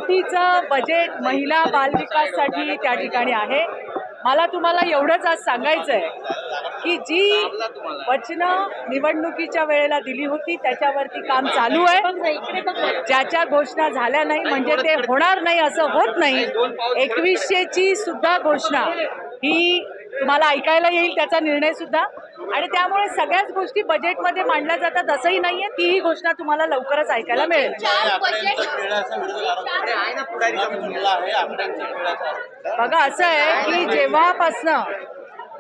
कोटीचं budget महिला बालविकाससाठी त्या ठिकाणी आहे। मला तुम्हाला एवढंच आज सांगायचं आहे की जी वचनं निवडणुकीच्या वेळेला दिली होती त्याच्यावरती काम चालू आहे। ज्याच्या घोषणा झाल्या नाही म्हणजे ते होणार नाही असं होत नाही। 2100ची सुद्धा घोषणा ही तुम्हाला ऐकायला येईल, त्याचा निर्णय सुद्धा, आणि त्यामुळे सगळ्याच गोष्टी बजेटमध्ये मांडल्या जातात असंही नाहीये। तीही घोषणा तुम्हाला लवकरच ऐकायला मिळेल। बघा असं आहे की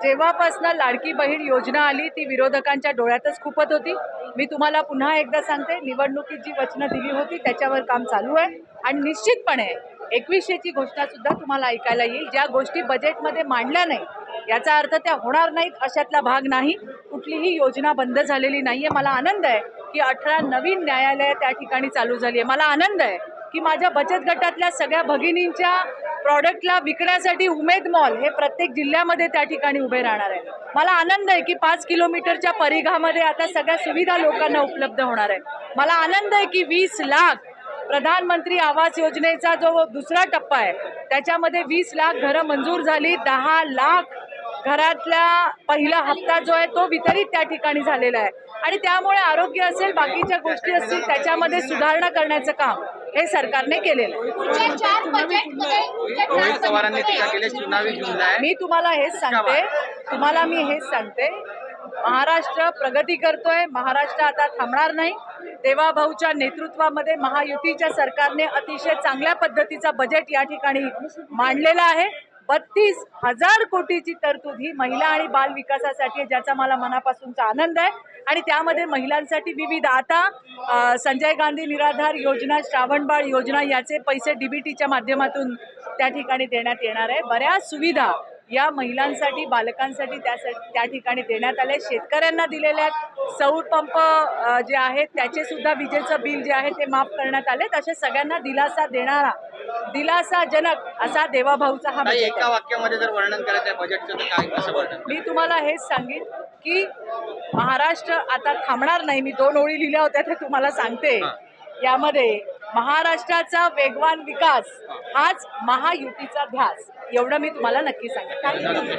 जेव्हापासनं लाडकी बहीण योजना आली ती विरोधकांच्या डोळ्यातच खुपत होती। मी तुम्हाला पुन्हा एकदा सांगते, निवडणुकीत जी वचनं दिली होती त्याच्यावर काम चालू आहे आणि निश्चितपणे 2100ची घोषणा सुद्धा तुम्हाला ऐकायला येईल। ज्या गोष्टी बजेटमध्ये मांडल्या नाही याचा अर्थ त्या होणार नाहीत अशातला भाग नाही। कुठलीही योजना बंद झालेली नाहीये। मला आनंद आहे की 18 नवीन न्यायालये त्या ठिकाणी चालू झाली आहे। मला आनंद आहे की माझ्या बचत गटातल्या सगळ्या भगिनींच्या प्रॉडक्टला विकण्यासाठी उमेद मॉल हे प्रत्येक जिल्ह्यामध्ये त्या ठिकाणी उभे राहणार आहे। मला आनंद आहे की 5 किलोमीटरच्या परिघामध्ये आता सगळ्या सुविधा लोकांना उपलब्ध होणार आहे। मला आनंद आहे की 20 लाख प्रधानमंत्री आवास योजनेचा जो दुसरा टप्पा आहे त्याच्यामध्ये 20 लाख घरं मंजूर झाली। 10 लाख घरातला पहिला हप्ता जो आहे तो वितरित त्या ठिकाणी झालेला आहे आणि त्यामुळे आरोग्य असेल, बाकीच्या गोष्टी असतील, त्याच्यामध्ये सुधारणा करण्याचं काम हे सरकारने केलेलं आहे। मी तुम्हाला हेच सांगते, महाराष्ट्र प्रगती करतोय। महाराष्ट्र आता थांबणार नाही। देवाभाऊच्या नेतृत्वामध्ये महायुतीच्या सरकारने अतिशय चांगल्या पद्धतीचा बजेट या ठिकाणी मांडलेला आहे। 32,000 कोटीची तरतूद ही महिला आणि बाल विकासासाठी आहे, ज्याचा मला मनापासूनचा आनंद आहे। आणि त्यामध्ये महिलांसाठी विविध आता संजय गांधी निराधार योजना, श्रावणबाळ योजना याचे पैसे डीबीटीच्या माध्यमातून त्या ठिकाणी देण्यात येणार आहे। बऱ्याच सुविधा या महिलांसाठी, बालकांसाठी त्या ठिकाणी देण्यात आले। शेतकऱ्यांना दिलेल्या सौर पंप जे आहेत त्याचे सुद्धा विजेचं बिल जे आहे ते माफ करण्यात आले। अशा सगळ्यांना दिलासा देणारा, दिलासाजनक असा देवाभाऊचा हा बजेट आहे। एका वाक्यामध्ये जर वर्णन करायचं आहे बजेटचं तर काय कसं वर्णन? मी तुम्हाला हेच सांगेन की महाराष्ट्र आता थांबणार नाही। मी 2 ओळी लिहिल्या होत्या ते तुम्हाला सांगते। यामध्ये महाराष्ट्राचा वेगवान विकास हाच महायुतीचा ध्यास, एवढं मी तुम्हाला नक्की सांगेन।